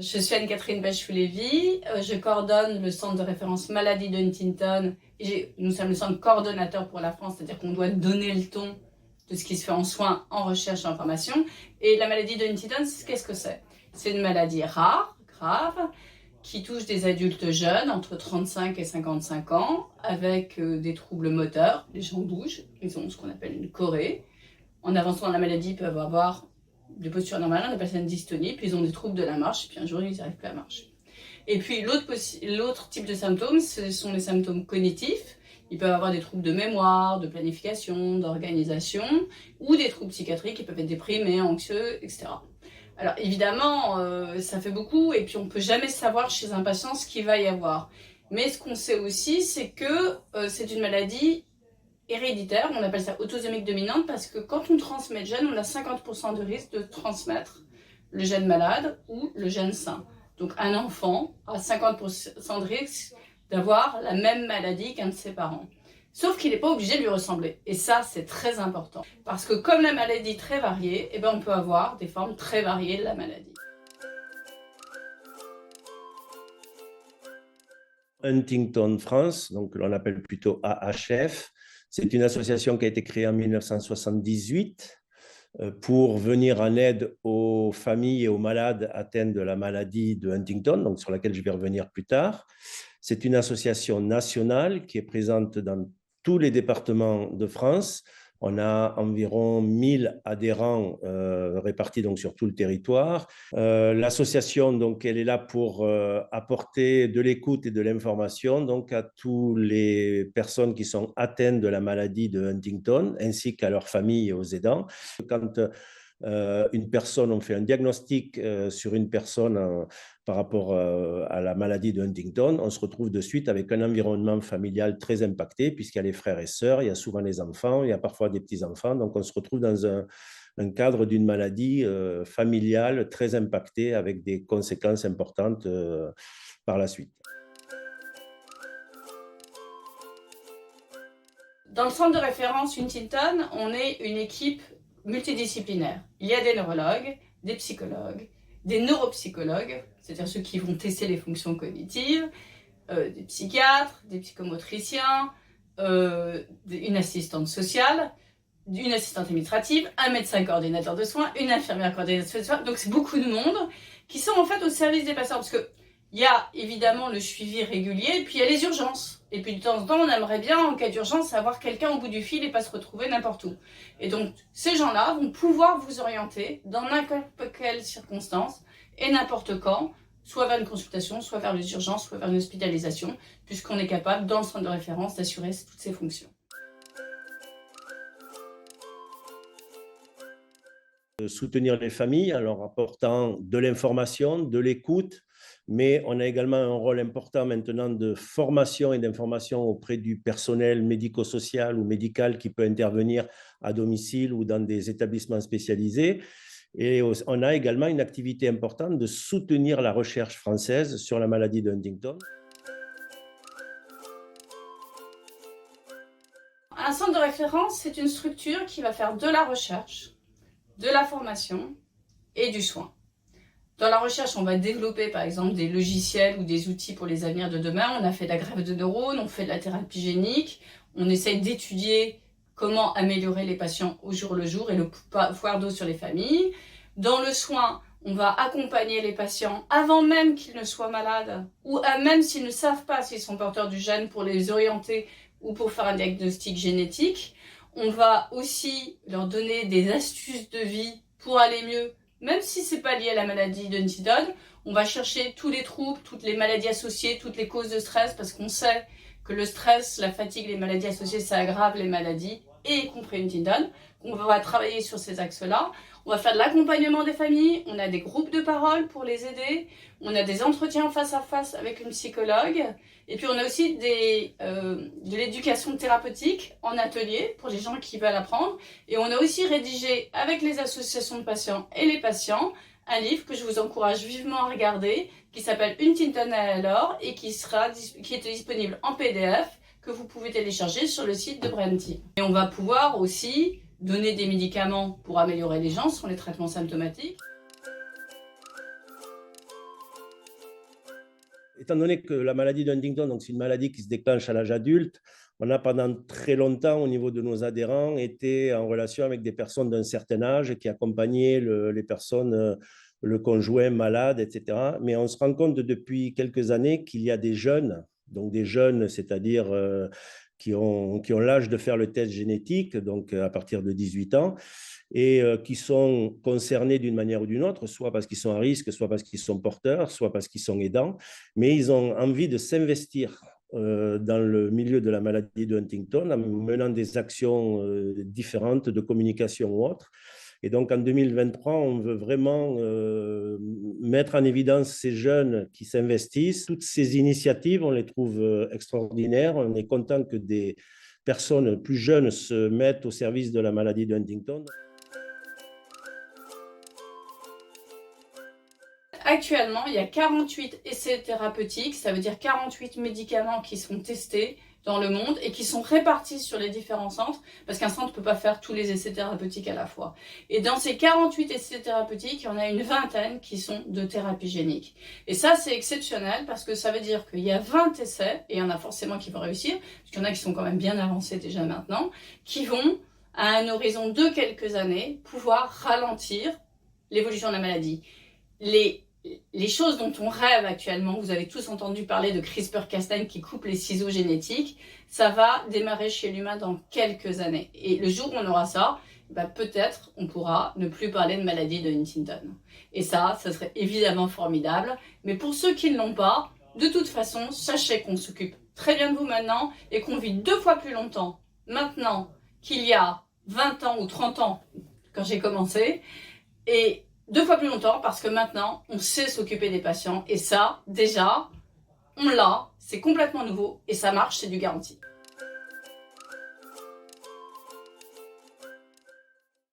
Je suis Anne-Catherine Bachou-Lévy, je coordonne le centre de référence maladie de Huntington. Nous sommes le centre coordonnateur pour la France, c'est-à-dire qu'on doit donner le ton de ce qui se fait en soins, en recherche et en formation. Et la maladie de Huntington, qu'est-ce que c'est? C'est une maladie rare, grave, qui touche des adultes jeunes, entre 35 et 55 ans, avec des troubles moteurs. Les gens bougent, ils ont ce qu'on appelle une chorée. En avançant dans la maladie, ils peuvent avoir des postures normales, on appelle ça une dystonie, puis ils ont des troubles de la marche, puis un jour ils n'arrivent plus à marcher. Et puis l'autre type de symptômes, ce sont les symptômes cognitifs. Ils peuvent avoir des troubles de mémoire, de planification, d'organisation, ou des troubles psychiatriques, ils peuvent être déprimés, anxieux, etc. Alors évidemment, ça fait beaucoup, et puis on ne peut jamais savoir chez un patient ce qu'il va y avoir. Mais ce qu'on sait aussi, c'est que c'est une maladie héréditaire, on appelle ça autosomique dominante, parce que quand on transmet le gène, on a 50% de risque de transmettre le gène malade ou le gène sain. Donc un enfant a 50% de risque d'avoir la même maladie qu'un de ses parents. Sauf qu'il n'est pas obligé de lui ressembler. Et ça, c'est très important. Parce que comme la maladie est très variée, on peut avoir des formes très variées de la maladie. Huntington France, donc l'on appelle plutôt AHF, c'est une association qui a été créée en 1978 pour venir en aide aux familles et aux malades atteints de la maladie de Huntington, donc sur laquelle je vais revenir plus tard. C'est une association nationale qui est présente dans tous les départements de France. On a environ 1000 adhérents répartis donc sur tout le territoire. L'association, donc, elle est là pour apporter de l'écoute et de l'information donc, à toutes les personnes qui sont atteintes de la maladie de Huntington, ainsi qu'à leurs familles et aux aidants. Quand une personne, on fait un diagnostic sur une personne par rapport à la maladie de Huntington, on se retrouve de suite avec un environnement familial très impacté, puisqu'il y a les frères et sœurs, il y a souvent les enfants, il y a parfois des petits-enfants, donc on se retrouve dans un cadre d'une maladie familiale très impactée avec des conséquences importantes par la suite. Dans le centre de référence Huntington, on est une équipe multidisciplinaire. Il y a des neurologues, des psychologues, des neuropsychologues, c'est-à-dire ceux qui vont tester les fonctions cognitives, des psychiatres, des psychomotriciens, une assistante sociale, une assistante administrative, un médecin coordinateur de soins, une infirmière coordinatrice de soins. Donc c'est beaucoup de monde qui sont en fait au service des patients, parce que il y a évidemment le suivi régulier, et puis il y a les urgences. Et puis de temps en temps, on aimerait bien, en cas d'urgence, avoir quelqu'un au bout du fil et pas se retrouver n'importe où. Et donc, ces gens-là vont pouvoir vous orienter dans n'importe quelle circonstance et n'importe quand, soit vers une consultation, soit vers les urgences, soit vers une hospitalisation, puisqu'on est capable, dans le centre de référence, d'assurer toutes ces fonctions. Soutenir les familles en leur apportant de l'information, de l'écoute, mais on a également un rôle important maintenant de formation et d'information auprès du personnel médico-social ou médical qui peut intervenir à domicile ou dans des établissements spécialisés. Et on a également une activité importante de soutenir la recherche française sur la maladie de Huntington. Un centre de référence, c'est une structure qui va faire de la recherche, de la formation et du soin. Dans la recherche, on va développer par exemple des logiciels ou des outils pour les avenirs de demain. On a fait de la greffe de neurones, on fait de la thérapie génique, on essaye d'étudier comment améliorer les patients au jour le jour et le fardeau sur les familles. Dans le soin, on va accompagner les patients avant même qu'ils ne soient malades ou même s'ils ne savent pas s'ils sont porteurs du gène pour les orienter ou pour faire un diagnostic génétique. On va aussi leur donner des astuces de vie pour aller mieux, même si ce n'est pas lié à la maladie de Huntington. On va chercher tous les troubles, toutes les maladies associées, toutes les causes de stress, parce qu'on sait que le stress, la fatigue, les maladies associées, ça aggrave les maladies, et y compris Huntington. On va travailler sur ces axes-là. On va faire de l'accompagnement des familles, on a des groupes de parole pour les aider, on a des entretiens face à face avec une psychologue, et puis on a aussi de l'éducation thérapeutique en atelier pour les gens qui veulent apprendre, et on a aussi rédigé avec les associations de patients et les patients un livre que je vous encourage vivement à regarder, qui s'appelle Huntington alors et qui est disponible en PDF, que vous pouvez télécharger sur le site de Brain Team. Et on va pouvoir aussi donner des médicaments pour améliorer les gens, ce sont les traitements symptomatiques. Étant donné que la maladie de Huntington, donc c'est une maladie qui se déclenche à l'âge adulte, on a pendant très longtemps, au niveau de nos adhérents, été en relation avec des personnes d'un certain âge qui accompagnaient les personnes, le conjoint malade, etc. Mais on se rend compte depuis quelques années qu'il y a des jeunes, donc des jeunes, c'est-à-dire qui ont l'âge de faire le test génétique, donc à partir de 18 ans, et qui sont concernés d'une manière ou d'une autre, soit parce qu'ils sont à risque, soit parce qu'ils sont porteurs, soit parce qu'ils sont aidants, mais ils ont envie de s'investir dans le milieu de la maladie de Huntington en menant des actions différentes de communication ou autres. Et donc en 2023, on veut vraiment mettre en évidence ces jeunes qui s'investissent. Toutes ces initiatives, on les trouve extraordinaires. On est content que des personnes plus jeunes se mettent au service de la maladie de Huntington. Actuellement, il y a 48 essais thérapeutiques, ça veut dire 48 médicaments qui sont testés dans le monde et qui sont répartis sur les différents centres, parce qu'un centre ne peut pas faire tous les essais thérapeutiques à la fois. Et dans ces 48 essais thérapeutiques, il y en a une vingtaine qui sont de thérapie génique. Et ça, c'est exceptionnel, parce que ça veut dire qu'il y a 20 essais, et il y en a forcément qui vont réussir, parce qu'il y en a qui sont quand même bien avancés déjà maintenant, qui vont, à un horizon de quelques années, pouvoir ralentir l'évolution de la maladie. Les choses dont on rêve actuellement, vous avez tous entendu parler de CRISPR-Cas9 qui coupe les ciseaux génétiques, ça va démarrer chez l'humain dans quelques années. Et le jour où on aura ça, peut-être on pourra ne plus parler de maladie de Huntington. Et ça serait évidemment formidable. Mais pour ceux qui ne l'ont pas, de toute façon, sachez qu'on s'occupe très bien de vous maintenant et qu'on vit 2 fois plus longtemps maintenant qu'il y a 20 ans ou 30 ans quand j'ai commencé. Et 2 fois plus longtemps parce que maintenant, on sait s'occuper des patients. Et ça, déjà, on l'a, c'est complètement nouveau et ça marche, c'est du garanti.